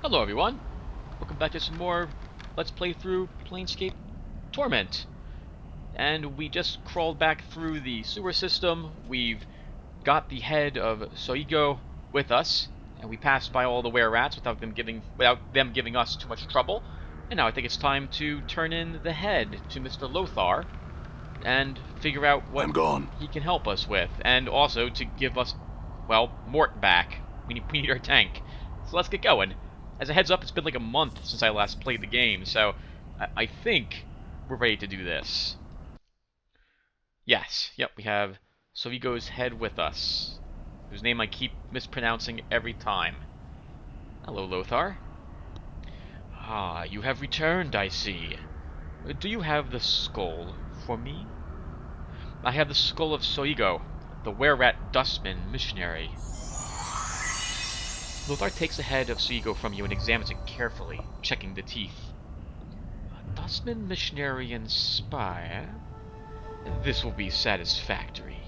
Hello everyone, welcome back to some more Let's Play through Planescape Torment. And we just crawled back through the sewer system, we've got the head of Sigil with us, and we passed by all the were-rats without them giving us too much trouble. And now I think it's time to turn in the head to Mr. Lotaeri and figure out what he can help us with, and also to give us, well, Mort back. We need our tank. So let's get going. As a heads up, it's been like a month since I last played the game, so I think we're ready to do this. Yes, yep, we have Sigil's head with us, whose name I keep mispronouncing every time. Hello, Lotaeri. Ah, you have returned, I see. Do you have the skull for me? I have the skull of Sigil, the were-rat dustman missionary. Lotaeri takes the head of Sigil from you and examines it carefully, checking the teeth. A dustman, missionary, and spy? This will be satisfactory.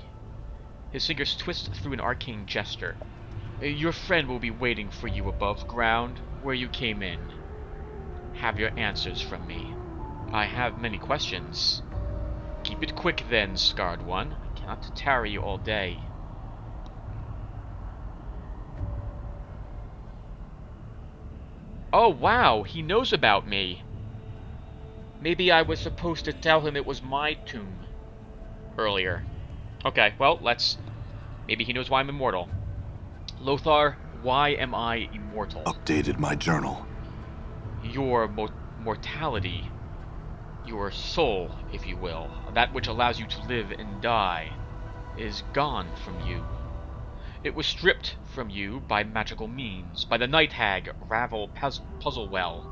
His fingers twist through an arcane gesture. Your friend will be waiting for you above ground, where you came in. Have your answers from me. I have many questions. Keep it quick then, scarred one. I cannot tarry all day. Oh wow, he knows about me. Maybe I was supposed to tell him it was my tomb earlier. Okay, well, maybe he knows why I'm immortal. Lotaeri, why am I immortal? Updated my journal. Your mortality, your soul, if you will, that which allows you to live and die, is gone from you. It was stripped from you by magical means, by the night hag Ravel Puzzlewell.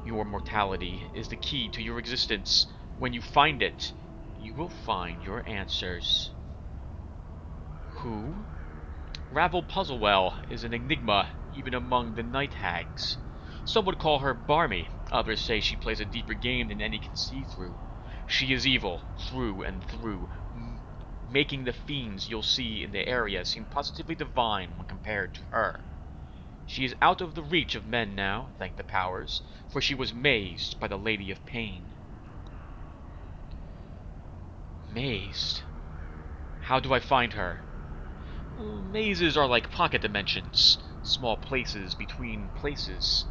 Your mortality is the key to your existence. When you find it, you will find your answers. Who? Ravel Puzzlewell is an enigma even among the night hags. Some would call her barmy, others say she plays a deeper game than any can see through. She is evil, through and through, making the fiends you'll see in the area seem positively divine when compared to her. She is out of the reach of men now, thank the powers, for she was mazed by the Lady of Pain. Mazed? How do I find her? Mazes are like pocket dimensions, small places between places.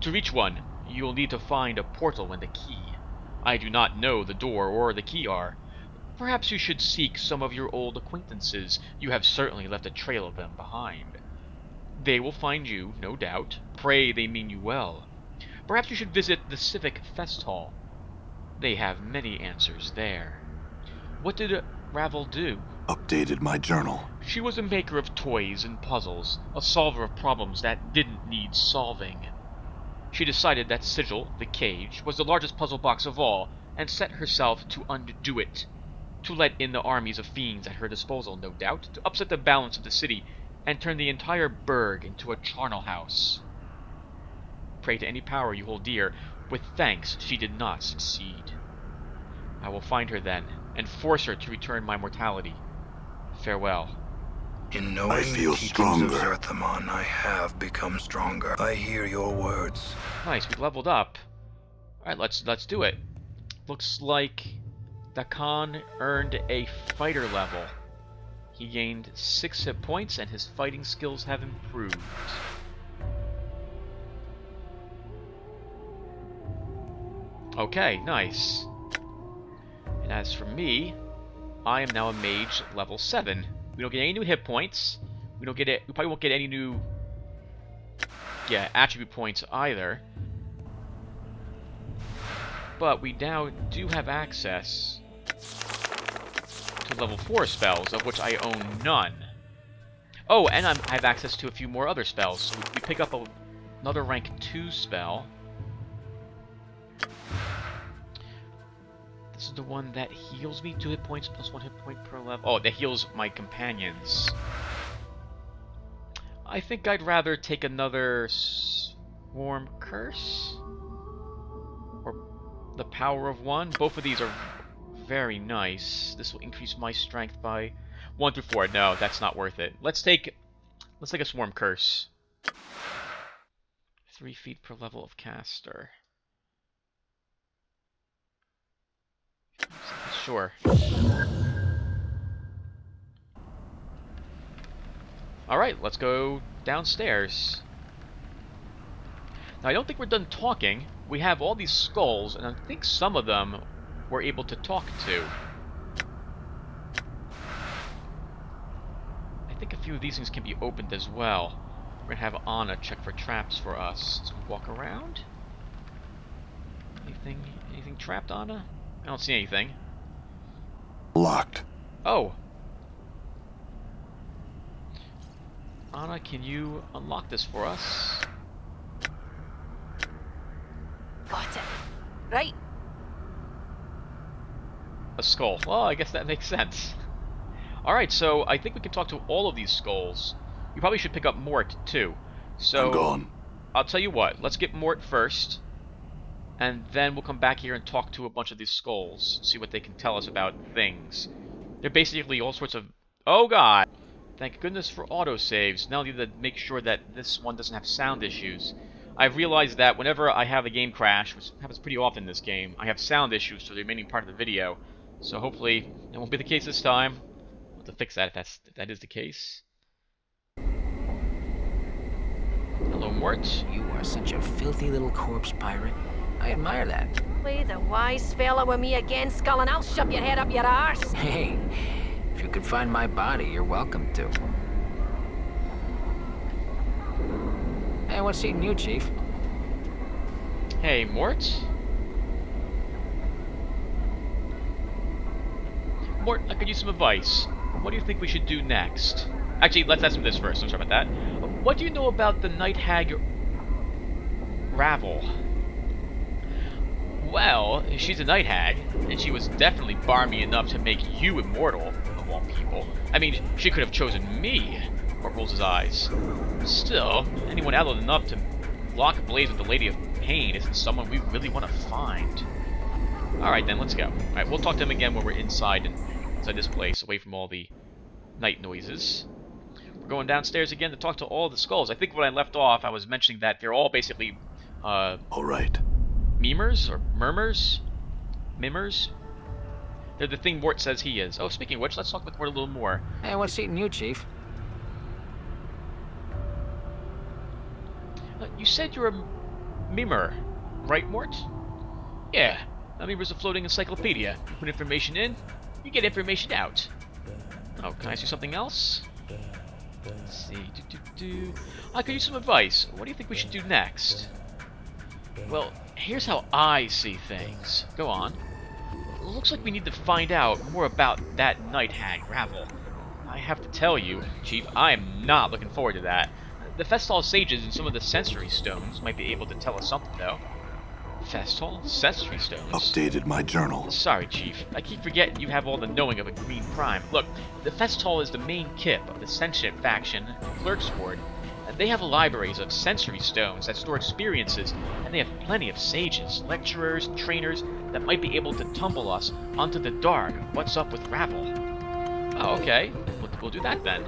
To reach one, you'll need to find a portal and a key. I do not know the door or the key are. Perhaps you should seek some of your old acquaintances. You have certainly left a trail of them behind. They will find you, no doubt. Pray they mean you well. Perhaps you should visit the Civic Fest Hall. They have many answers there. What did Ravel do? Updated my journal. She was a maker of toys and puzzles, a solver of problems that didn't need solving. She decided that Sigil, the cage, was the largest puzzle box of all, and set herself to undo it. To let in the armies of fiends at her disposal, no doubt, to upset the balance of the city, and turn the entire burg into a charnel house. Pray to any power you hold dear. With thanks, she did not succeed. I will find her then, and force her to return my mortality. Farewell. In knowing I feel the teachings stronger. of Zerthamon, I have become stronger. I hear your words. Nice, we leveled up. Alright, let's do it. Looks like Dakan earned a fighter level. He gained 6 hit points and his fighting skills have improved. Okay, nice. And as for me, I am now a mage level 7. We don't get any new hit points. We probably won't get any new attribute points either. But we now do have access to level 4 spells, of which I own none. Oh, and I have access to a few more other spells. So we pick up another rank 2 spell. This is the one that heals me 2 hit points plus 1 hit point per level. Oh, that heals my companions. I think I'd rather take another Swarm Curse. Or the Power of 1. Both of these are very nice. This will increase my strength by 1 through 4. No, that's not worth it. Let's take a Swarm Curse. 3 feet per level of caster. Sure. Alright, let's go downstairs. Now, I don't think we're done talking. We have all these skulls, and I think some of them we're able to talk to. I think a few of these things can be opened as well. We're gonna have Anna check for traps for us. So we walk around. Anything trapped, Anna? I don't see anything. Locked. Oh. Anna, can you unlock this for us? Got it. Right. A skull. Well, I guess that makes sense. Alright, so I think we can talk to all of these skulls. You probably should pick up Mort, too. So, I'm gone. I'll tell you what. Let's get Mort first. And then we'll come back here and talk to a bunch of these skulls. See what they can tell us about things. They're basically all sorts of... Oh, God! Thank goodness for autosaves. Now I need to make sure that this one doesn't have sound issues. I've realized that whenever I have a game crash, which happens pretty often in this game, I have sound issues for the remaining part of the video. So hopefully that won't be the case this time. I'll have to fix that if that is the case. Hello, Mort. You are such a filthy little corpse pirate. I admire that. Play the wise fella with me again, Skull, and I'll shove your head up your arse. Hey, if you could find my body, you're welcome to. Hey, what's eating you, Chief? Hey, Mort? Mort, I could use some advice. What do you think we should do next? Actually, let's ask him this first. I'm sorry about that. What do you know about the Night Hag Ravel? Well, she's a Night Hag, and she was definitely barmy enough to make you immortal, of all people. I mean, she could have chosen me. Mort rolls his eyes. Still, anyone adult enough to lock blades with the Lady of Pain isn't someone we really want to find. Alright then, let's go. Alright, we'll talk to him again when we're inside this place, away from all the night noises. We're going downstairs again to talk to all the skulls. I think when I left off, I was mentioning that they're all basically, Alright. memers? Or murmurs? Mimers? They're the thing Mort says he is. Oh, speaking of which, let's talk with Mort a little more. Hey, what's eating you, Chief? You said you're a mimer, right, Mort? Yeah, a mimer's a floating encyclopedia. You put information in, you get information out. Oh, can I ask you something else? Let's see. I could use some advice. What do you think we should do next? Well, here's how I see things. Go on. Looks like we need to find out more about that Night Hag Ravel. I have to tell you, Chief, I am not looking forward to that. The Festal Sages and some of the Sensory Stones might be able to tell us something, though. Festal? Sensory Stones? Updated my journal. Sorry, Chief. I keep forgetting you have all the knowing of a green prime. Look, the Festal is the main kip of the sentient faction, Clerk's Ward, and they have libraries of sensory stones that store experiences, and they have plenty of sages, lecturers, trainers that might be able to tumble us onto the dark. What's up with Ravel? Oh, okay. We'll do that then.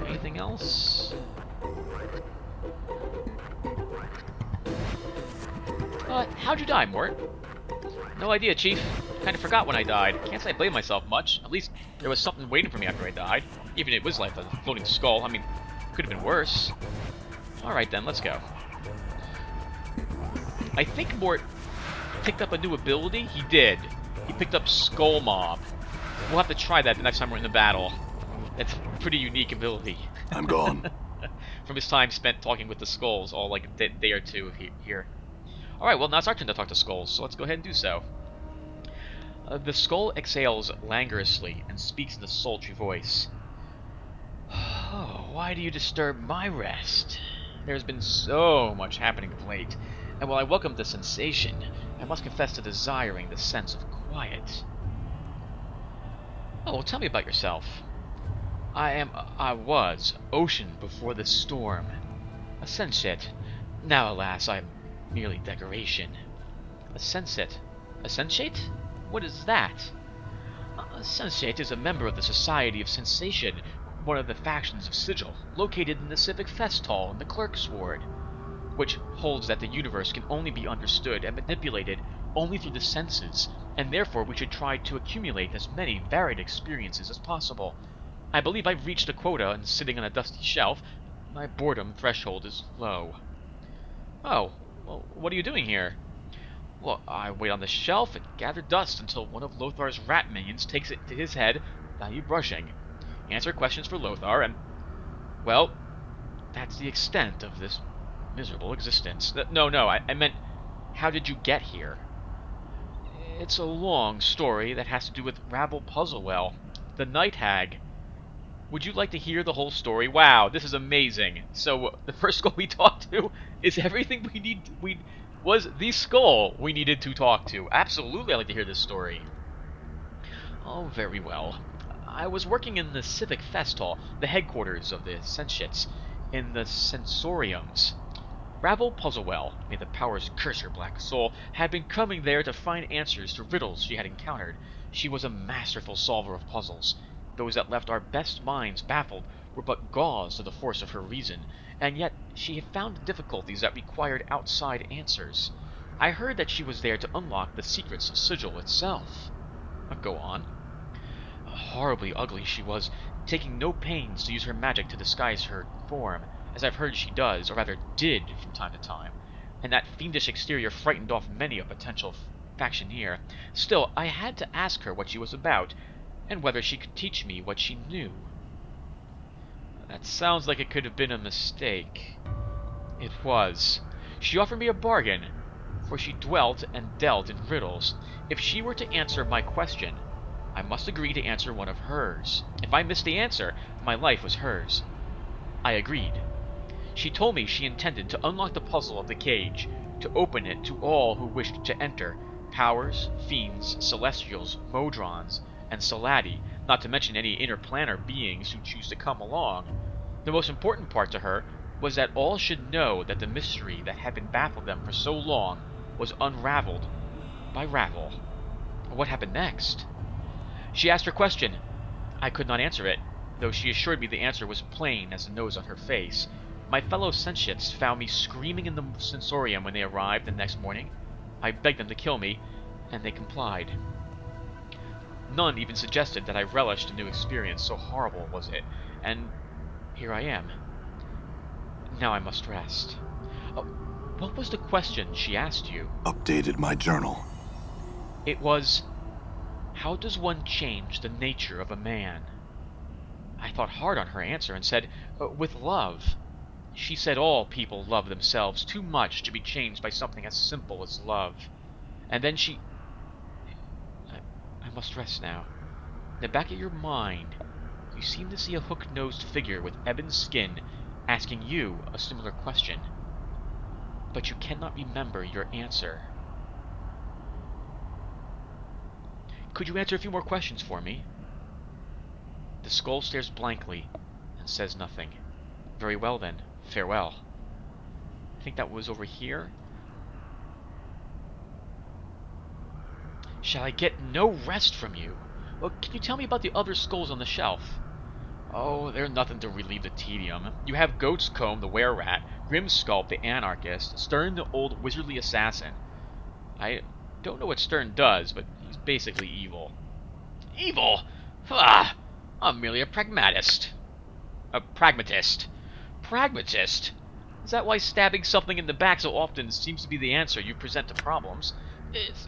Anything else? How'd you die, Mort? No idea, Chief. Kinda forgot when I died. Can't say I blame myself much. At least there was something waiting for me after I died. Even if it was like a floating skull. I mean, could have been worse. Alright then, let's go. I think Mort picked up a new ability. He did. He picked up Skull Mob. We'll have to try that the next time we're in the battle. That's a pretty unique ability. I'm gone. From his time spent talking with the skulls, all like a day or two here. Alright, well now it's our turn to talk to skulls, so let's go ahead and do so. The skull exhales languorously and speaks in a sultry voice. Oh, why do you disturb my rest? There's been so much happening of late, and while I welcome the sensation, I must confess to desiring the sense of quiet. Oh, well, tell me about yourself. I was ocean before the storm, a sunset. Now, alas, I am merely decoration. A sunset? A sensate? What is that? A sensate is a member of the Society of Sensation. one of the factions of Sigil, located in the Civic Fest Hall in the Clerk's Ward, which holds that the universe can only be understood and manipulated only through the senses, and therefore we should try to accumulate as many varied experiences as possible. I believe I've reached a quota and sitting on a dusty shelf. My boredom threshold is low. Oh, well, what are you doing here? Well, I wait on the shelf and gather dust until one of Lothar's rat minions takes it to his head without you brushing. Answer questions for Lothar, and, well, that's the extent of this miserable existence. No, I meant, how did you get here? It's a long story that has to do with Rabble Puzzlewell, the Night Hag. Would you like to hear the whole story? Wow, this is amazing. So, the first skull we talked to is everything was the skull we needed to talk to. Absolutely, I'd like to hear this story. Oh, very well. I was working in the Civic Fest Hall, the headquarters of the Sentients, in the Sensoriums. Rabble Puzzlewell, may the powers curse her black soul, had been coming there to find answers to riddles she had encountered. She was a masterful solver of puzzles. Those that left our best minds baffled were but gauze to the force of her reason, and yet she had found difficulties that required outside answers. I heard that she was there to unlock the secrets of Sigil itself. Go on. Horribly ugly she was, taking no pains to use her magic to disguise her form, as I've heard she does, or rather did from time to time, and that fiendish exterior frightened off many a potential factioneer. Still, I had to ask her what she was about, and whether she could teach me what she knew. That sounds like it could have been a mistake. It was. She offered me a bargain, for she dwelt and dealt in riddles. If she were to answer my question, I must agree to answer one of hers. If I missed the answer, my life was hers. I agreed. She told me she intended to unlock the puzzle of the cage, to open it to all who wished to enter, powers, fiends, celestials, modrons, and Saladi, not to mention any interplanar beings who choose to come along. The most important part to her was that all should know that the mystery that had been baffled them for so long was unraveled by Ravel. What happened next? She asked her question. I could not answer it, though she assured me the answer was plain as the nose on her face. My fellow sentients found me screaming in the sensorium when they arrived the next morning. I begged them to kill me, and they complied. None even suggested that I relished the new experience, so horrible was it, and here I am. Now I must rest. What was the question she asked you? Updated my journal. It was, how does one change the nature of a man? I thought hard on her answer and said, with love. She said all people love themselves too much to be changed by something as simple as love. And then she... I must rest now. In the back of your mind, you seem to see a hook-nosed figure with ebon skin asking you a similar question. But you cannot remember your answer. Could you answer a few more questions for me? The skull stares blankly and says nothing. Very well then. Farewell. I think that was over here. Shall I get no rest from you? Well, can you tell me about the other skulls on the shelf? Oh, they're nothing to relieve the tedium. You have Goat's Comb, the were-rat, Grimsculpt, the anarchist, Stern, the old wizardly assassin. I don't know what Stern does, but he's basically evil. Evil? Ah, I'm merely a pragmatist. A pragmatist. Pragmatist? Is that why stabbing something in the back so often seems to be the answer you present to problems?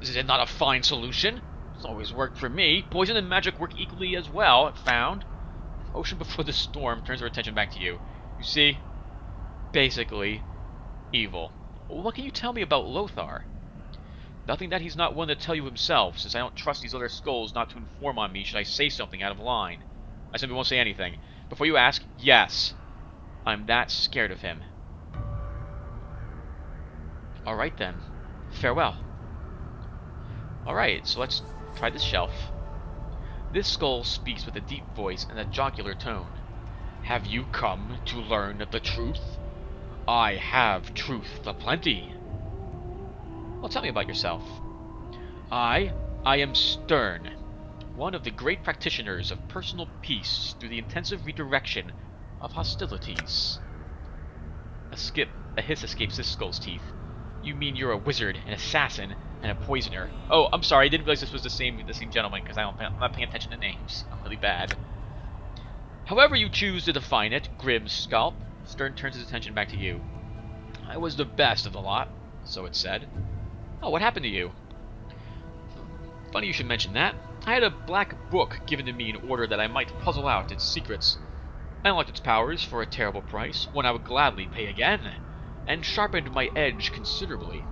Is it not a fine solution? It's always worked for me. Poison and magic work equally as well, I've found. Ocean before the storm turns our attention back to you. You see? Basically, evil. What can you tell me about Lothar? Nothing that he's not willing to tell you himself, since I don't trust these other skulls not to inform on me should I say something out of line. I simply won't say anything. Before you ask, yes, I'm that scared of him. Alright then. Farewell. Alright, so let's try this shelf. This skull speaks with a deep voice and a jocular tone. Have you come to learn the truth? I have truth aplenty. Well, tell me about yourself. I am Stern. one of the great practitioners of personal peace through the intensive redirection of hostilities. A hiss escapes this skull's teeth. You mean you're a wizard, an assassin, and a poisoner? Oh, I'm sorry, I didn't realize this was the same gentleman, because I'm not paying attention to names. I'm really bad. However you choose to define it, Grim Scalp, Stern turns his attention back to you. I was the best of the lot, so it said. Oh, what happened to you? Funny you should mention that. I had a black book given to me in order that I might puzzle out its secrets. I unlocked its powers for a terrible price, one I would gladly pay again, and sharpened my edge considerably.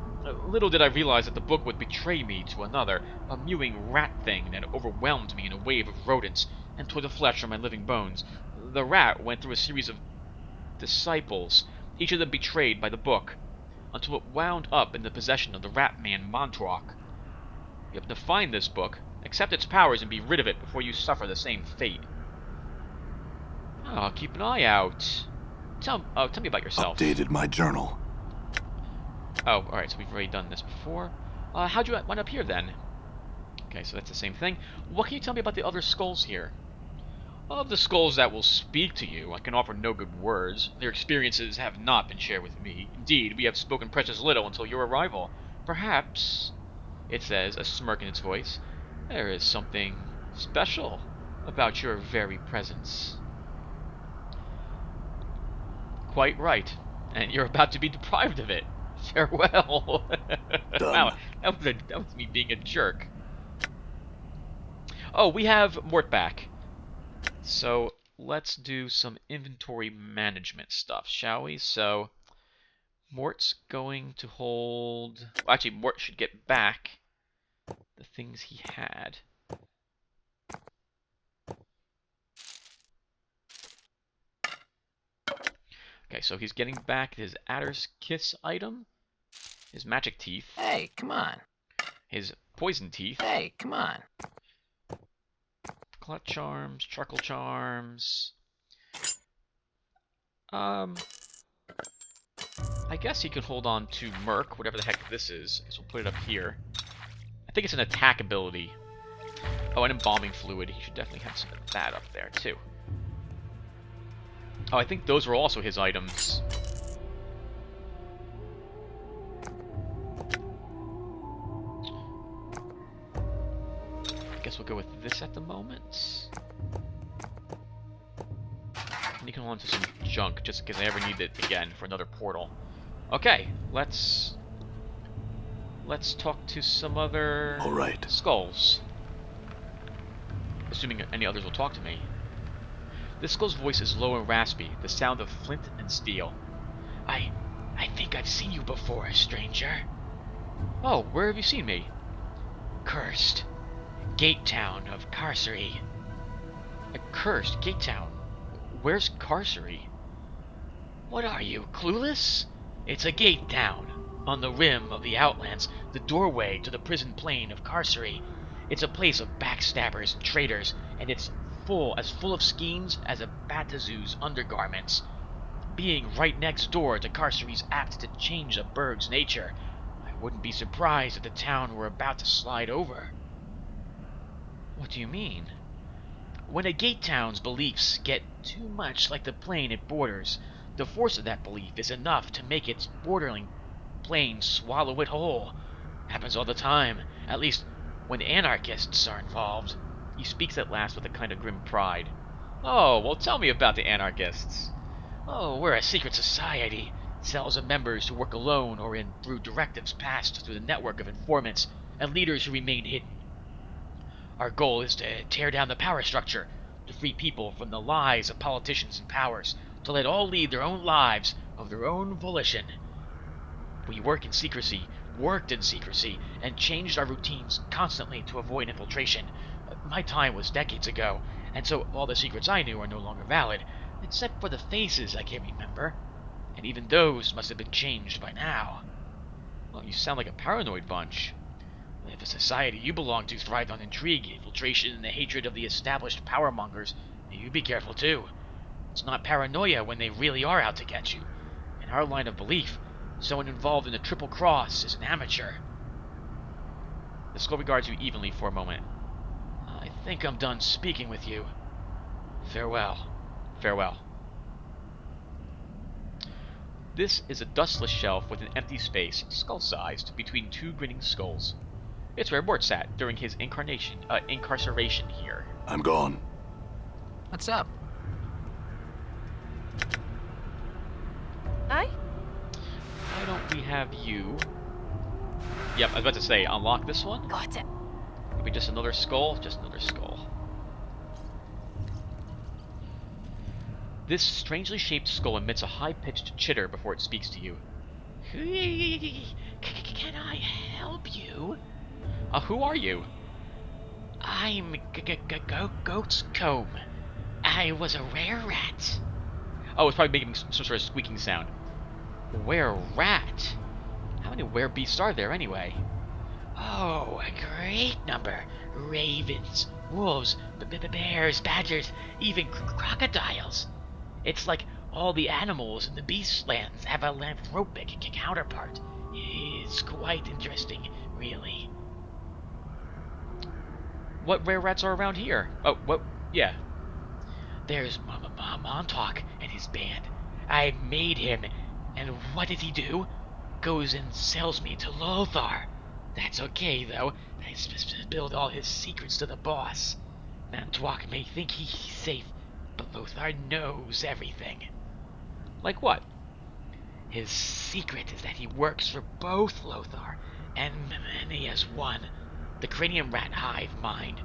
Little did I realize that the book would betray me to another, a mewing rat thing that overwhelmed me in a wave of rodents and tore the flesh from my living bones. The rat went through a series of disciples, each of them betrayed by the book, until it wound up in the possession of the rat man Montrock. You have to find this book, accept its powers, and be rid of it before you suffer the same fate. Oh, keep an eye out. Tell me about yourself. Updated my journal. Oh, alright, so we've already done this before. How'd you wind up here, then? Okay, so that's the same thing. What can you tell me about the other skulls here? Of the skulls that will speak to you, I can offer no good words. Their experiences have not been shared with me. Indeed, we have spoken precious little until your arrival. Perhaps, it says, a smirk in its voice, there is something special about your very presence. Quite right, and you're about to be deprived of it. Farewell. Wow, that was me being a jerk. Oh, we have Mort back. So let's do some inventory management stuff, shall we? So Mort's going to hold... Well, actually, Mort should get back the things he had. Okay, so he's getting back his Adder's Kiss item, his magic teeth. Hey, come on. His poison teeth. Hey, come on. Clutch charms, charcoal charms. I guess he could hold on to Merc, whatever the heck this is. I guess we'll put it up here. I think it's an attack ability. Oh, and embalming fluid. He should definitely have some of that up there, too. Oh, I think those were also his items. I guess we'll go with this at the moment. And you can hold on to some junk, just in case I ever need it again for another portal. Okay, let's talk to some other skulls. Assuming any others will talk to me. This skull's voice is low and raspy, the sound of flint and steel. I think I've seen you before, stranger. Oh, where have you seen me? Cursed. Gate town of Carcery. A cursed gate town? Where's Carcery? What are you, clueless? It's a gate town. On the rim of the Outlands, the doorway to the prison plane of Carcery. It's a place of backstabbers and traitors, and it's as full of schemes as a Batazoo's undergarments. Being right next door to Carcery's apt to change a burg's nature. I wouldn't be surprised if the town were about to slide over. What do you mean? When a gate town's beliefs get too much like the plane it borders, the force of that belief is enough to make its bordering plane swallow it whole. Happens all the time, at least when anarchists are involved. He speaks at last with a kind of grim pride. Oh, well, tell me about the anarchists. Oh, we're a secret society. Cells of members who work alone or through directives passed through the network of informants and leaders who remain hidden. Our goal is to tear down the power structure, to free people from the lies of politicians and powers, to let all lead their own lives of their own volition. We worked in secrecy, and changed our routines constantly to avoid infiltration. My time was decades ago, and so all the secrets I knew are no longer valid, except for the faces I can remember, and even those must have been changed by now. Well, you sound like a paranoid bunch. If the society you belong to thrived on intrigue, infiltration, and the hatred of the established powermongers, you be careful too. It's not paranoia when they really are out to get you. In our line of belief, someone involved in the Triple Cross is an amateur. The skull regards you evenly for a moment. I think I'm done speaking with you. Farewell. Farewell. This is a dustless shelf with an empty space, skull-sized, between two grinning skulls. It's where Mort sat during his incarceration here. I'm gone. What's up? Aye? Why don't we have you... Yep, I was about to say, unlock this one? Got it. Maybe just another skull? Just another skull. This strangely shaped skull emits a high-pitched chitter before it speaks to you. Can I help you? Who are you? I'm Goat's Comb. I was a rare rat. Oh, it's probably making some sort of squeaking sound. Were rat? How many were beasts are there anyway? Oh, a great number. Ravens, wolves, bears, badgers, even crocodiles. It's like all the animals in the beastlands have a lycanthropic counterpart. It's quite interesting, really. What rare rats are around here? Oh, what? Yeah. There's Montauk and his band. I made him, and what did he do? Goes and sells me to Lothar. That's okay, though. I spilled all his secrets to the boss. Montauk may think he's safe, but Lothar knows everything. Like what? His secret is that he works for both Lothar and me as one, the Cranium Rat Hive Mind.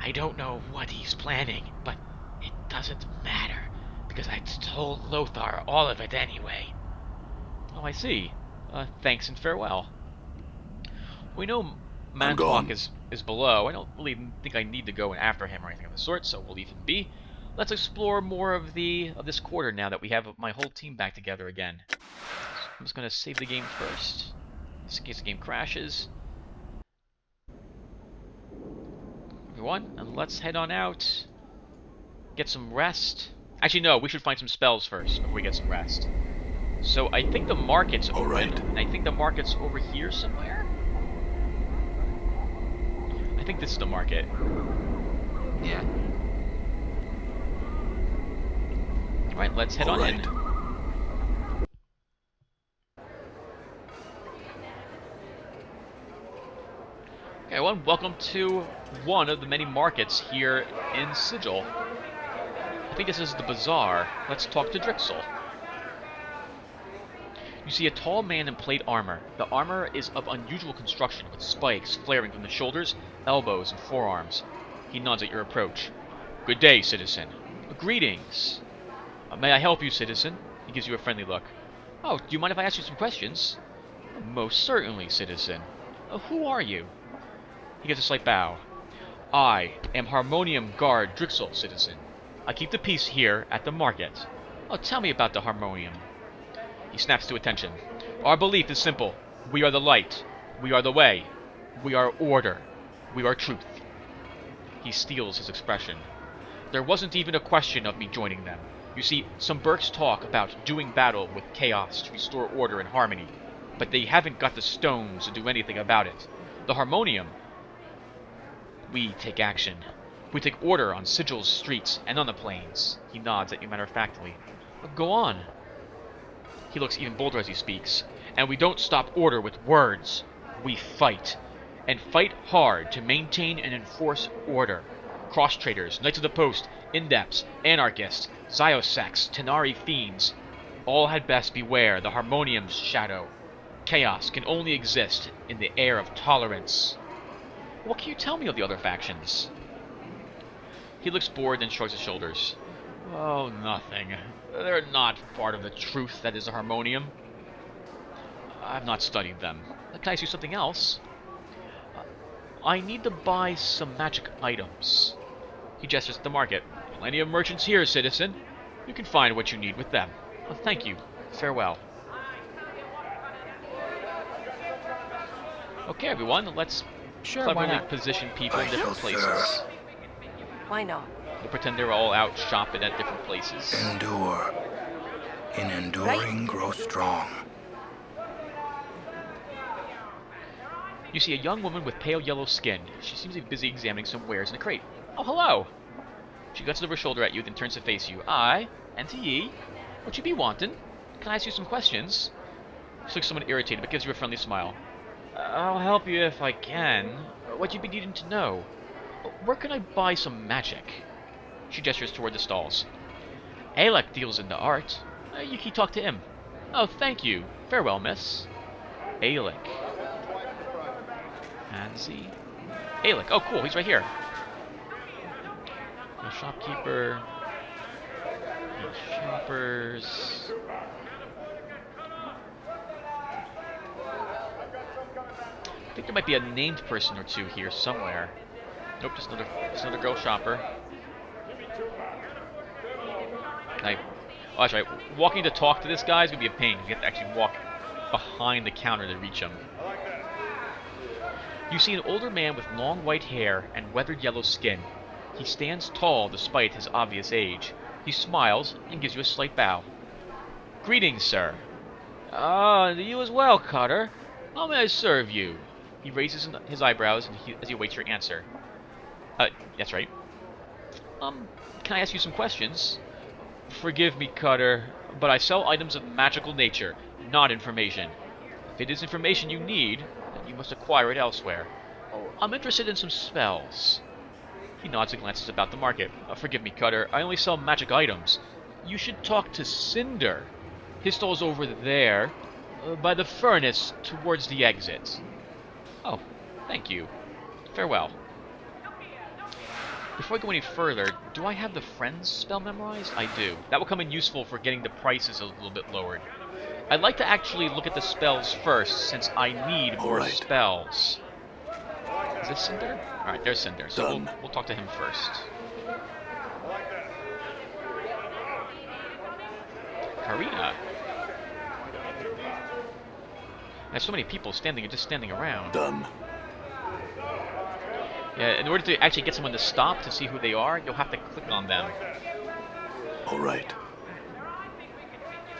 I don't know what he's planning, but it doesn't matter, because I told Lothar all of it anyway. Oh, I see. Thanks and farewell. We know Montauk is below. I don't really think I need to go after him or anything of the sort, so we'll leave him be. Let's explore more of this quarter now that we have my whole team back together again. So I'm just gonna save the game first, just in case the game crashes. Everyone, and let's head on out. Get some rest. Actually, no, we should find some spells first before we get some rest. So I think the market's open. Alright. And I think the market's over here somewhere. I think this is the market. Yeah. Alright, let's head on in. Okay, well, welcome to one of the many markets here in Sigil. I think this is the bazaar. Let's talk to Drixel. You see a tall man in plate armor. The armor is of unusual construction, with spikes flaring from the shoulders, elbows, and forearms. He nods at your approach. Good day, citizen. Greetings. May I help you, citizen? He gives you a friendly look. Oh, do you mind if I ask you some questions? Most certainly, citizen. Who are you? He gives a slight bow. I am Harmonium Guard Drixel, citizen. I keep the peace here at the market. Oh, tell me about the Harmonium. He snaps to attention. Our belief is simple. We are the light. We are the way. We are order. We are truth. He steals his expression. There wasn't even a question of me joining them. You see, some Burks talk about doing battle with chaos to restore order and harmony, but they haven't got the stones to do anything about it. The Harmonium. We take action. We take order on Sigil's streets and on the plains. He nods at you matter-of-factly. Go on. He looks even bolder as he speaks. And we don't stop order with words. We fight. And fight hard to maintain and enforce order. Cross-traders, Knights of the Post, Indepts, Anarchists, Zyoseks, Tenari Fiends. All had best beware the Harmonium's shadow. Chaos can only exist in the air of tolerance. What can you tell me of the other factions? He looks bored and shrugs his shoulders. Oh, nothing. They're not part of the truth that is a Harmonium. I've not studied them. Can I ask you something else? I need to buy some magic items. He gestures at the market. Plenty of merchants here, citizen. You can find what you need with them. Thank you. Farewell. Okay, everyone, let's cleverly position people in different places. Why not? We'll pretend they're all out shopping at different places. Endure. In enduring, grow strong. You see a young woman with pale yellow skin. She seems to be busy examining some wares in a crate. Oh, hello. She glances over her shoulder at you, then turns to face you. I, and to ye, what you be wantin'? Can I ask you some questions? She looks somewhat irritated, but gives you a friendly smile. I'll help you if I can. What you be needing to know? Where can I buy some magic? She gestures toward the stalls. Alec deals in the art. You can talk to him. Oh, thank you. Farewell, miss. Alec. Pansy. Alec. Oh, cool. He's right here. The shopkeeper. The shoppers. I think there might be a named person or two here somewhere. Nope, just another girl shopper. Oh, that's right. Walking to talk to this guy is gonna be a pain. You have to actually walk behind the counter to reach him. You see an older man with long white hair and weathered yellow skin. He stands tall despite his obvious age. He smiles and gives you a slight bow. Greetings, sir. Ah, you as well, Cutter. How may I serve you? He raises his eyebrows as he awaits your answer. That's right. Can I ask you some questions? Forgive me, Cutter, but I sell items of magical nature, not information. If it is information you need, then you must acquire it elsewhere. I'm interested in some spells. He nods and glances about the market. Forgive me, Cutter, I only sell magic items. You should talk to Cinder. His stall's over there, by the furnace, towards the exit. Oh, thank you. Farewell. Before I go any further, do I have the Friends spell memorized? I do. That will come in useful for getting the prices a little bit lowered. I'd like to actually look at the spells first, since I need more spells. Is this Cinder? Alright, there's Cinder, so we'll talk to him first. Karina. There's so many people just standing around. Done. Yeah, in order to actually get someone to stop to see who they are, you'll have to click on them. Alright.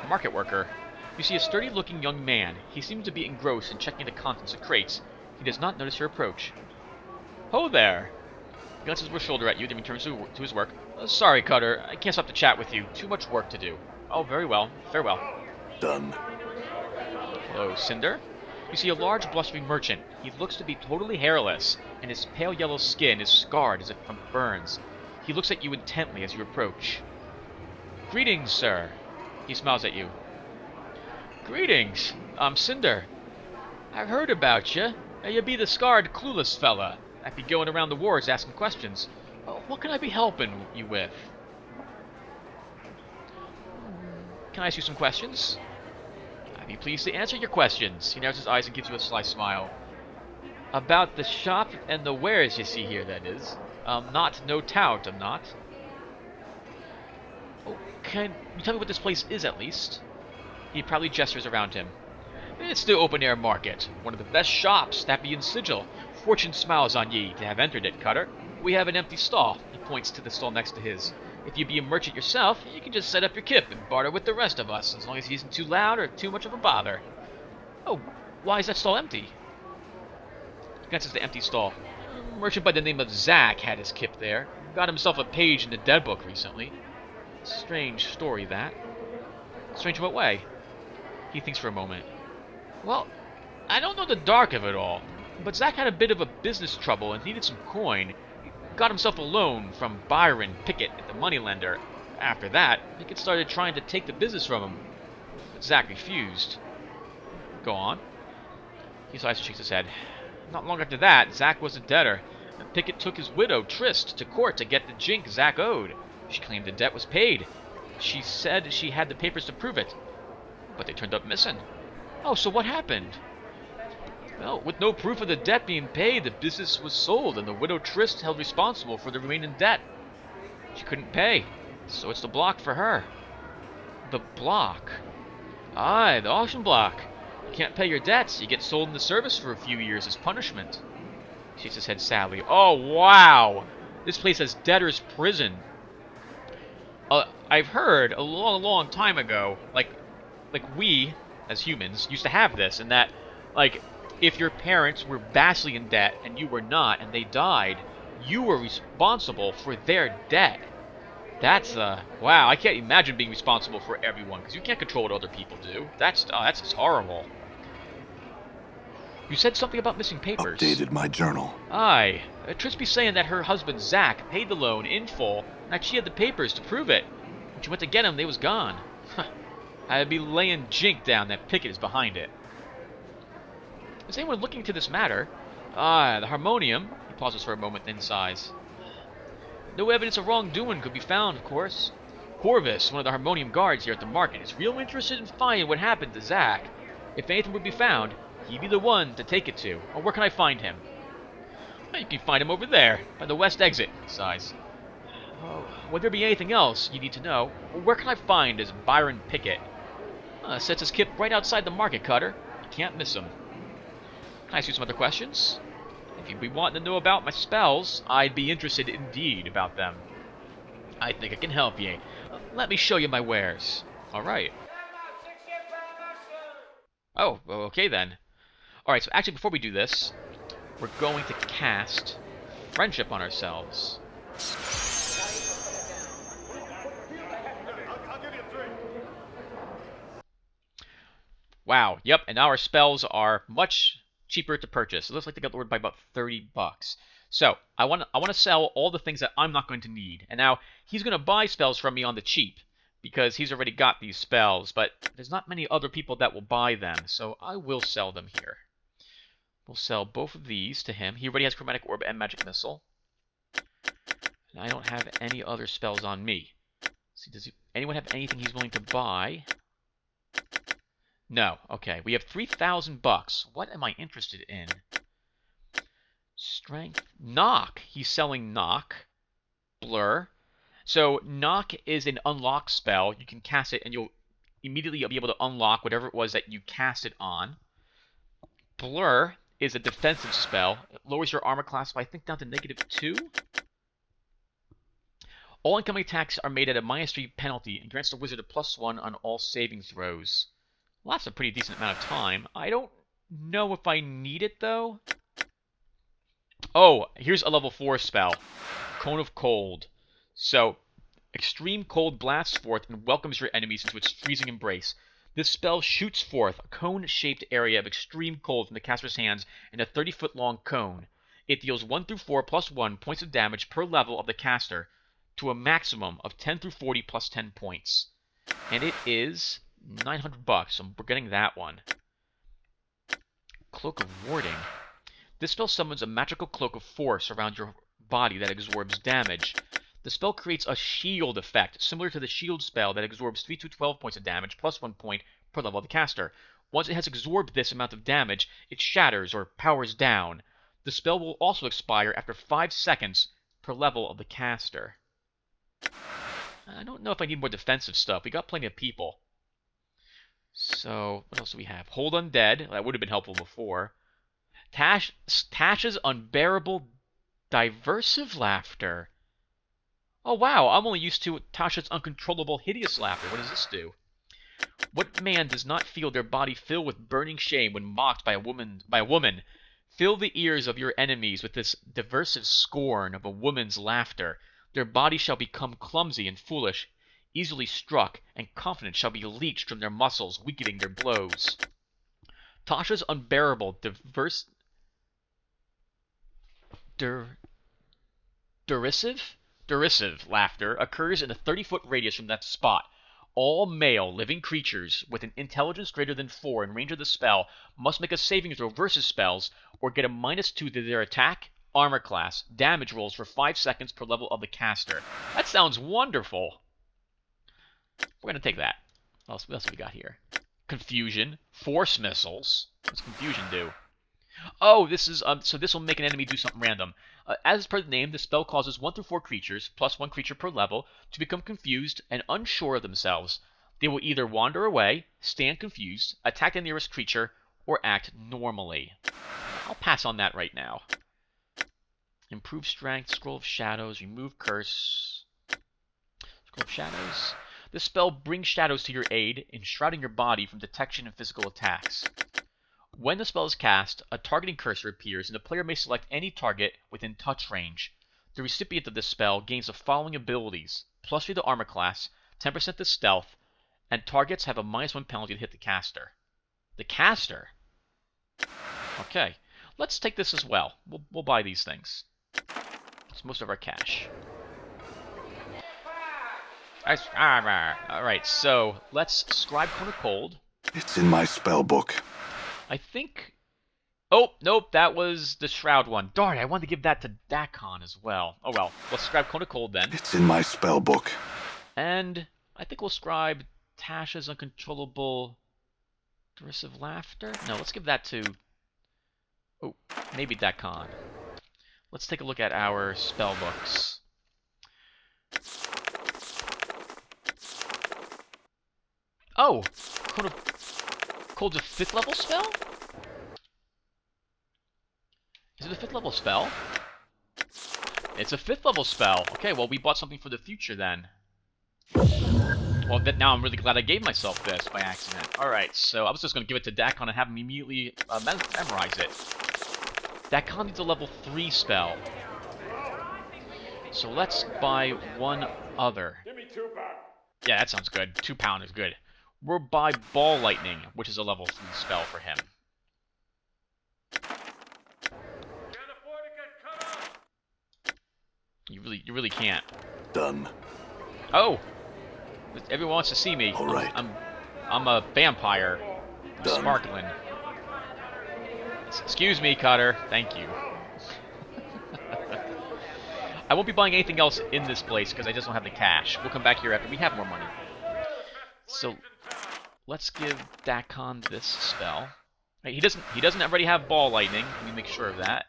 Market worker. You see a sturdy-looking young man. He seems to be engrossed in checking the contents of crates. He does not notice your approach. Ho there! He glances over his shoulder at you, then returns to his work. Sorry, Cutter. I can't stop to chat with you. Too much work to do. Oh, very well. Farewell. Done. Hello, Cinder. You see a large, blustering merchant. He looks to be totally hairless, and his pale yellow skin is scarred as if from burns. He looks at you intently as you approach. Greetings, sir. He smiles at you. Greetings. I'm Cinder. I've heard about you. You be the scarred, clueless fella. I'd be going around the wards asking questions. What can I be helping you with? Can I ask you some questions? I'd be pleased to answer your questions. He narrows his eyes and gives you a sly smile. About the shop and the wares you see here, that is. Not no tout, I'm not. Oh, can you tell me what this place is, at least? He proudly gestures around him. It's the open-air market. One of the best shops, that be in Sigil. Fortune smiles on ye to have entered it, Cutter. We have an empty stall. He points to the stall next to his. If you be a merchant yourself, you can just set up your kip and barter with the rest of us, as long as he isn't too loud or too much of a bother. Oh, why is that stall empty? He glances at the empty stall. A merchant by the name of Zach had his kip there. Got himself a page in the dead book recently. Strange story, that. Strange in what way? He thinks for a moment. Well, I don't know the dark of it all, but Zach had a bit of a business trouble and needed some coin. He got himself a loan from Byron Pickett at the moneylender. After that, Pickett started trying to take the business from him, but Zach refused. Go on. He sighs and shakes his head. Not long after that, Zach was a debtor. Pickett took his widow, Trist, to court to get the jink Zach owed. She claimed the debt was paid. She said she had the papers to prove it, but they turned up missing. Oh, so what happened? Well, with no proof of the debt being paid, the business was sold, and the widow Trist held responsible for the remaining debt. She couldn't pay, so it's the block for her. The block? Aye, the auction block. You can't pay your debts, you get sold into service for a few years as punishment. He shakes his head sadly. Oh, wow! This place has debtor's prison. I've heard a long, long time ago, like we, as humans, used to have this, and that, like, if your parents were vastly in debt and you were not, and they died, You were responsible for their death. That's, wow, I can't imagine being responsible for everyone, because you can't control what other people do. That's just horrible. You said something about missing papers. Updated my journal. Aye. Trish be saying that her husband, Zach, paid the loan in full, and that she had the papers to prove it. When she went to get them, they was gone. I'd be laying jink down that Pickett is behind it. Is anyone looking into this matter? The harmonium. He pauses for a moment, then sighs. No evidence of wrongdoing could be found, of course. Corvus, one of the harmonium guards here at the market, is real interested in finding what happened to Zach. If anything would be found, he'd be the one to take it to. Or where can I find him? Well, you can find him over there, by the west exit, he sighs. Would there be anything else you need to know? Where can I find this Byron Pickett? Sets his kip right outside the market, Cutter. You can't miss him. Can I ask you some other questions? If you'd be wanting to know about my spells, I'd be interested indeed about them. I think I can help you. Let me show you my wares. Alright. Oh, okay then. Alright, so actually before we do this, we're going to cast Friendship on ourselves. Wow, yep, and now our spells are much cheaper to purchase. It looks like they got lowered by about $30. So, I want to sell all the things that I'm not going to need. And now, he's going to buy spells from me on the cheap, because he's already got these spells, but there's not many other people that will buy them, so I will sell them here. We'll sell both of these to him. He already has Chromatic Orb and Magic Missile. And I don't have any other spells on me. See, does anyone have anything he's willing to buy? No. Okay, we have $3,000. What am I interested in? Strength. Knock. He's selling Knock. Blur. So, Knock is an unlock spell. You can cast it and you'll immediately be able to unlock whatever it was that you cast it on. Blur is a defensive spell. It lowers your armor class by, I think, down to -2. All incoming attacks are made at a -3 penalty and grants the wizard a +1 on all saving throws. Well, that's a pretty decent amount of time. I don't know if I need it, though. Oh, here's a level 4 spell. Cone of Cold. So, extreme cold blasts forth and welcomes your enemies into its freezing embrace. This spell shoots forth a cone-shaped area of extreme cold from the caster's hands in a 30-foot-long cone. It deals 1 through 4 +1 points of damage per level of the caster to a maximum of 10 through 40 +10 points. And it is $900, so we're getting that one. Cloak of Warding. This spell summons a magical cloak of force around your body that absorbs damage. The spell creates a shield effect, similar to the shield spell that absorbs 3 to 12 points of damage, +1 point per level of the caster. Once it has absorbed this amount of damage, it shatters or powers down. The spell will also expire after 5 seconds per level of the caster. I don't know if I need more defensive stuff. We got plenty of people. So, what else do we have? Hold Undead. That would have been helpful before. Tasha's Unbearable Diversive Laughter. Oh, wow. I'm only used to Tasha's Uncontrollable Hideous Laughter. What does this do? What man does not feel their body fill with burning shame when mocked by a woman? Fill the ears of your enemies with this diversive scorn of a woman's laughter. Their body shall become clumsy and foolish, easily struck, and confidence shall be leached from their muscles, weakening their blows. Tasha's Unbearable derisive laughter occurs in a 30-foot radius from that spot. All male living creatures with an intelligence greater than 4 in range of the spell must make a saving throw versus spells or get a -2 to their attack, armor class, damage rolls for 5 seconds per level of the caster. That sounds wonderful. We're going to take that. What else we got here? Confusion. Force missiles. What's Confusion do? Oh, this is so this will make an enemy do something random. As per the name, the spell causes 1 through 4 creatures, +1 creature per level, to become confused and unsure of themselves. They will either wander away, stand confused, attack the nearest creature, or act normally. I'll pass on that right now. Improve Strength, Scroll of Shadows, Remove Curse. Scroll of Shadows. This spell brings shadows to your aid, enshrouding your body from detection and physical attacks. When the spell is cast, a targeting cursor appears, and the player may select any target within touch range. The recipient of this spell gains the following abilities: +3 to armor class, 10% to stealth, and targets have a -1 penalty to hit the caster. The caster? Okay. Let's take this as well. We'll buy these things. It's most of our cash. Alright, so let's Scribe Cone of Cold. It's in my spell book. I think... Oh, nope, that was the Shroud one. Darn, I wanted to give that to Dakon as well. Oh well, let's Scribe Cone of Cold then. It's in my spell book. And I think we'll scribe Tasha's Uncontrollable Derisive Laughter. No, let's give that to... Oh, maybe Dakon. Let's take a look at our spell books. Oh! Cold's a 5th level spell? Is it a 5th level spell? It's a 5th level spell. Okay, well, we bought something for the future then. Well, now I'm really glad I gave myself this by accident. Alright, so I was just going to give it to Dakon and have him immediately memorize it. Dakon needs a level 3 spell. So let's buy one other. Give me 2 pounds. Yeah, that sounds good. 2 pound is good. We'll buy Ball Lightning, which is a level 3 spell for him. You really can't. Done. Oh! Everyone wants to see me. All right. I'm a vampire. I'm Done. sparkling. Excuse me, Cutter. Thank you. I won't be buying anything else in this place because I just don't have the cash. We'll come back here after we have more money. So let's give Dakon this spell. Hey, he doesn't already have Ball Lightning. Let me make sure of that.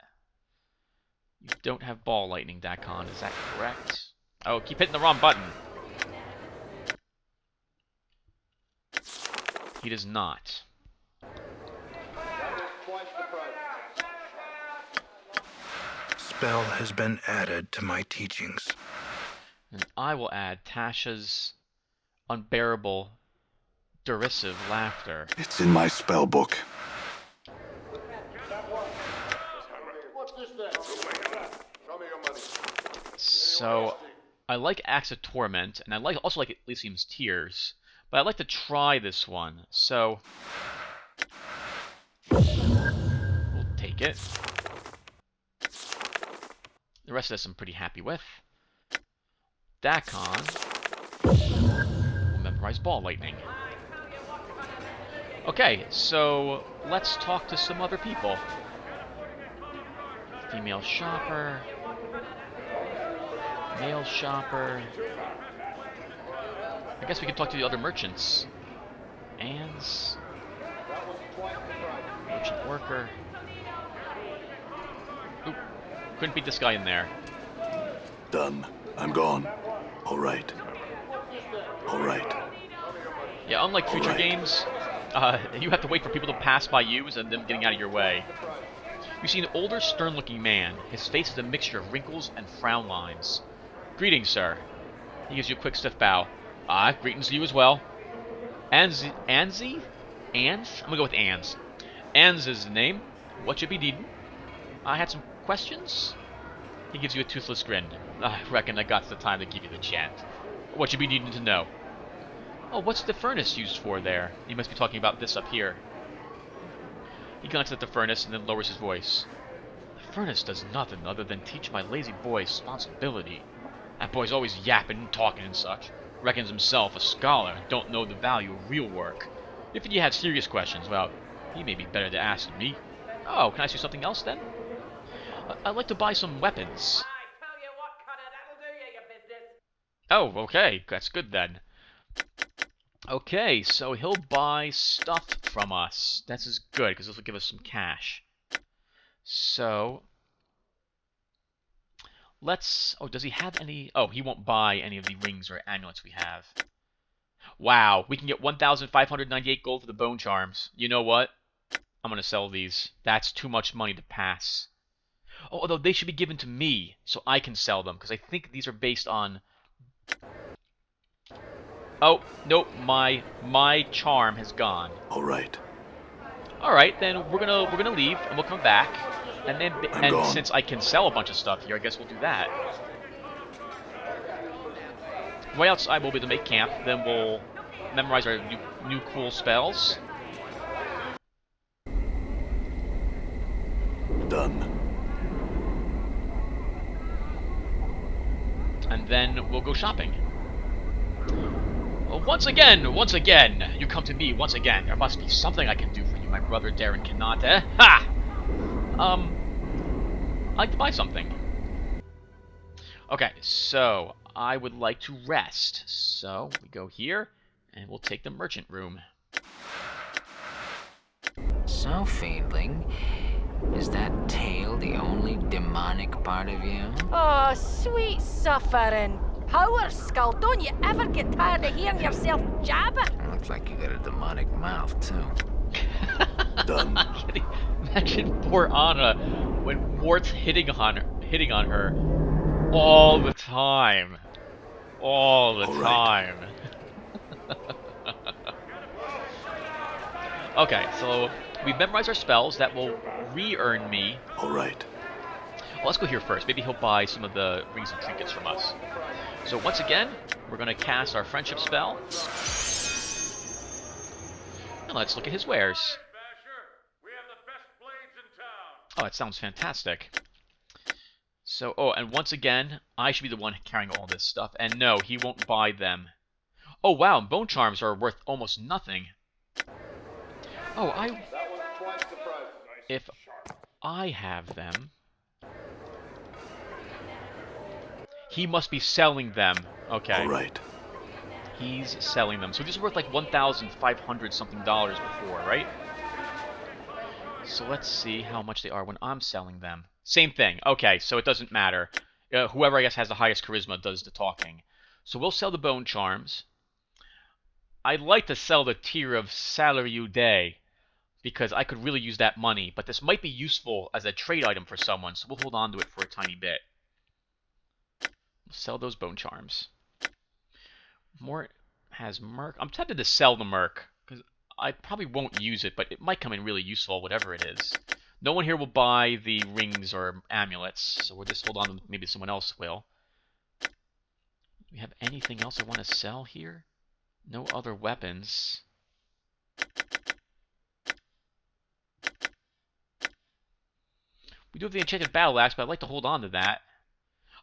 You don't have Ball Lightning, Dakon. Is that correct? Oh, keep hitting the wrong button. He does not. Spell has been added to my teachings. And I will add Tasha's Unbearable Derisive Laughter. It's in my spell book. So, I like Axe of Torment, and I also like Elysium's Tears, but I'd like to try this one, so we'll take it. The rest of this I'm pretty happy with. Dakon will memorize Ball Lightning. Okay, so let's talk to some other people. Female shopper. Male shopper. I guess we can talk to the other merchants. Ann's. Merchant worker. Oop. Couldn't beat this guy in there. Done. I'm gone. All right. All right. Yeah, unlike future Alright. games, you have to wait for people to pass by you and them getting out of your way. You see an older, stern-looking man. His face is a mixture of wrinkles and frown lines. Greetings, sir. He gives you a quick stiff bow. Greetings to you as well. Anzi? Anzi? Ans? I'm gonna go with Ans. Ans is the name. What you be needing? I had some questions? He gives you a toothless grin. I reckon I got the time to give you the chant. What you be needing to know? Oh, what's the furnace used for there? You must be talking about this up here. He glances at the furnace and then lowers his voice. The furnace does nothing other than teach my lazy boy responsibility. That boy's always yapping and talking and such. Reckons himself a scholar and don't know the value of real work. If you had serious questions, well, he may be better to ask than me. Oh, can I ask you something else then? I'd like to buy some weapons. I tell you what, Cutter, that'll do you your business. Oh, okay. That's good then. Okay, so he'll buy stuff from us. That's as good, because this will give us some cash. So, let's... Oh, does he have any... Oh, he won't buy any of the rings or amulets we have. Wow, we can get 1,598 gold for the bone charms. You know what? I'm going to sell these. That's too much money to pass. Oh, although they should be given to me, so I can sell them, because I think these are based on... Oh, nope, my charm has gone. All right. All right, then we're gonna leave and we'll come back. I'm and gone. since I can sell a bunch of stuff here, I guess we'll do that. Way outside, we'll be able to make camp. Then we'll memorize our new cool spells. Done. And then we'll go shopping. Once again, you come to me once again. There must be something I can do for you, my brother Darren cannot, eh? Ha! I'd like to buy something. Okay, so I would like to rest. So we go here, and we'll take the merchant room. So, Fiendling, is that tail the only demonic part of you? Oh, sweet suffering. Power Skull, don't you ever get tired of hearing yourself jabber? Looks like you got a demonic mouth, too. Done. Imagine poor Anna when Mort's hitting on her all the time. All the time. Okay, so we memorize our spells that will re-earn me. All right. Well, let's go here first. Maybe he'll buy some of the rings and trinkets from us. So once again, we're going to cast our friendship spell. And let's look at his wares. Oh, that sounds fantastic. So, oh, and once again, I should be the one carrying all this stuff. And no, he won't buy them. Oh, wow, bone charms are worth almost nothing. Oh, if I have them... He must be selling them. Okay. All right. He's selling them. So these are worth like $1,500 something before, right? So let's see how much they are when I'm selling them. Same thing. Okay, so it doesn't matter. Whoever, I guess, has the highest charisma does the talking. So we'll sell the bone charms. I'd like to sell the tier of Salary Day, because I could really use that money. But this might be useful as a trade item for someone, so we'll hold on to it for a tiny bit. Sell those bone charms. Mort has Merc. I'm tempted to sell the Merc, because I probably won't use it, but it might come in really useful, whatever it is. No one here will buy the rings or amulets, so we'll just hold on to them. Maybe someone else will. Do we have anything else I want to sell here? No other weapons. We do have the enchanted battle axe, but I'd like to hold on to that.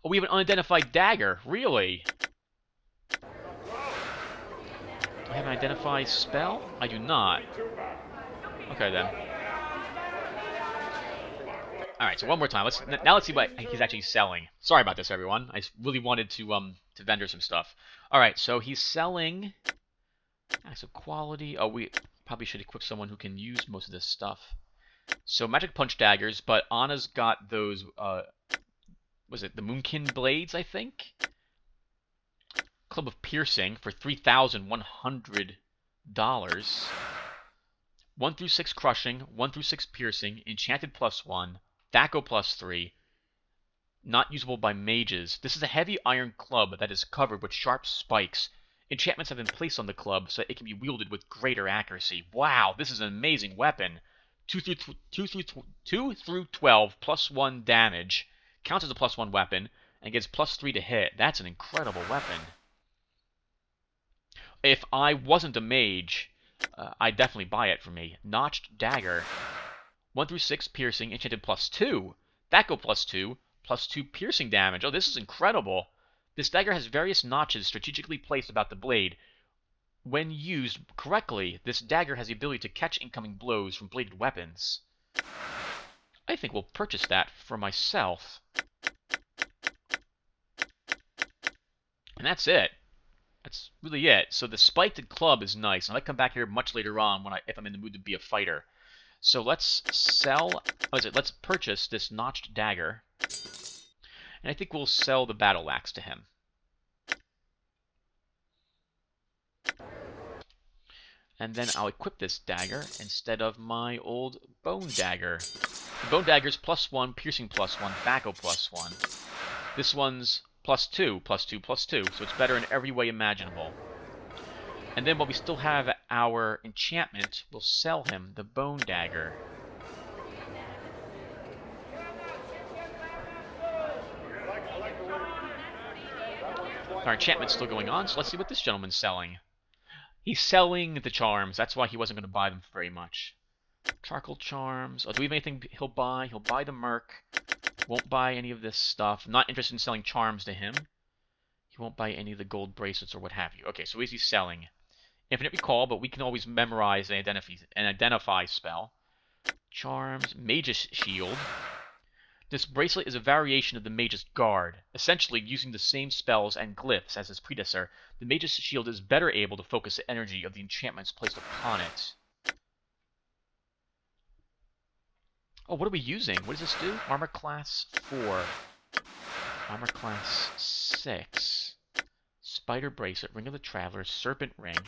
Oh, we have an unidentified dagger. Really? Do I have an identified spell? I do not. Okay, then. Alright, so one more time. Now let's see what he's actually selling. Sorry about this, everyone. I really wanted to vendor some stuff. Alright, so he's selling... Acts of quality. Oh, we probably should equip someone who can use most of this stuff. So, magic punch daggers, but Anna's got those... was it the Moonkin Blades, I think? Club of Piercing for $3,100. 1 through 6 Crushing, 1 through 6 Piercing, Enchanted +1, Thaco +3, not usable by mages. This is a heavy iron club that is covered with sharp spikes. Enchantments have been placed on the club so that it can be wielded with greater accuracy. Wow, this is an amazing weapon. 2 through 12 +1 damage. Counts as a +1 weapon, and gets +3 to hit. That's an incredible weapon. If I wasn't a mage, I'd definitely buy it for me. Notched Dagger. 1 through 6 piercing, enchanted +2. Thaco +2, +2 piercing damage. Oh, this is incredible. This dagger has various notches strategically placed about the blade. When used correctly, this dagger has the ability to catch incoming blows from bladed weapons. I think we'll purchase that for myself. And that's it. That's really it. So the spiked club is nice. I might come back here much later on if I'm in the mood to be a fighter. So let's let's purchase this notched dagger. And I think we'll sell the battle axe to him. And then I'll equip this dagger instead of my old bone dagger. The bone dagger's +1, piercing +1, Thaco +1. This one's +2, +2, +2, so it's better in every way imaginable. And then while we still have our enchantment, we'll sell him the bone dagger. Our enchantment's still going on, so let's see what this gentleman's selling. He's selling the charms. That's why he wasn't going to buy them very much. Charcoal charms. Oh, do we have anything he'll buy? He'll buy the Merc. Won't buy any of this stuff. I'm not interested in selling charms to him. He won't buy any of the gold bracelets or what have you. Okay, so what is he selling? Infinite Recall, but we can always memorize an identify spell. Charms. Mage's Shield. This bracelet is a variation of the Mage's Guard. Essentially, using the same spells and glyphs as his predecessor, the Mage's Shield is better able to focus the energy of the enchantments placed upon it. Oh, what are we using? What does this do? Armor class 4. Armor class 6. Spider Bracelet, Ring of the Traveler, Serpent Ring.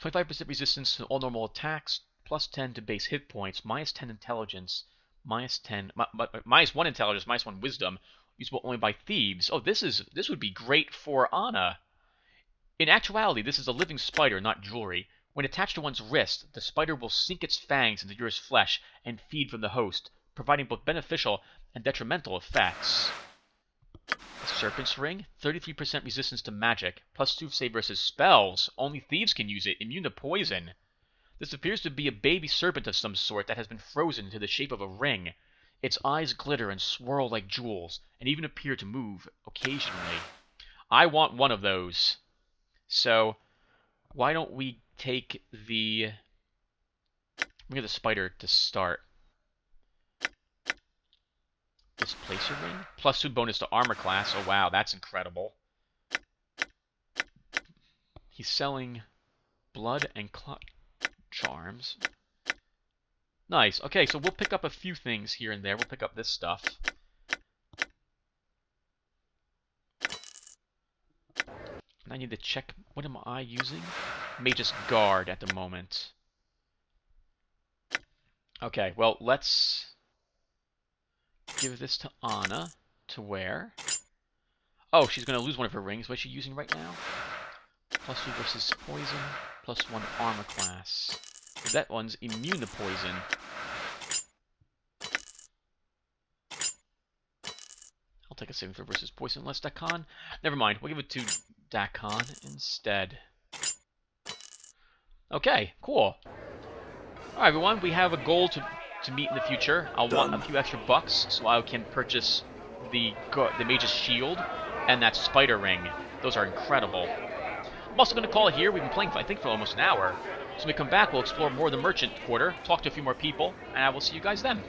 25% resistance to all normal attacks, plus 10 to base hit points, minus 10 intelligence, minus 1 intelligence, minus 1 wisdom, usable only by thieves. Oh, this would be great for Anna. In actuality, this is a living spider, not jewelry. When attached to one's wrist, the spider will sink its fangs into your flesh and feed from the host, providing both beneficial and detrimental effects. A Serpent's Ring, 33% resistance to magic, plus 2 save versus spells. Only thieves can use it, immune to poison. This appears to be a baby serpent of some sort that has been frozen into the shape of a ring. Its eyes glitter and swirl like jewels, and even appear to move occasionally. I want one of those. So, why don't we take the Ring of the Spider to start. Displacer Ring? Plus 2 bonus to armor class. Oh wow, that's incredible. He's selling blood and clot charms. Nice. Okay, so we'll pick up a few things here and there. We'll pick up this stuff. And I need to check, what am I using? Mage's Guard at the moment. Okay, well, let's give this to Anna to wear. Oh, she's going to lose one of her rings. What's she using right now? Plus 2 versus poison, plus 1 armor class. That one's immune to poison. I'll take a saving throw versus poison unless Dakon. Never mind, we'll give it to Dakon instead. Okay, cool. Alright everyone, we have a goal to meet in the future. I'll want a few extra bucks so I can purchase the Mage's Shield and that Spider Ring. Those are incredible. I'm also going to call it here. We've been playing, I think, for almost an hour. So when we come back, we'll explore more of the Merchant Quarter, talk to a few more people, and I will see you guys then.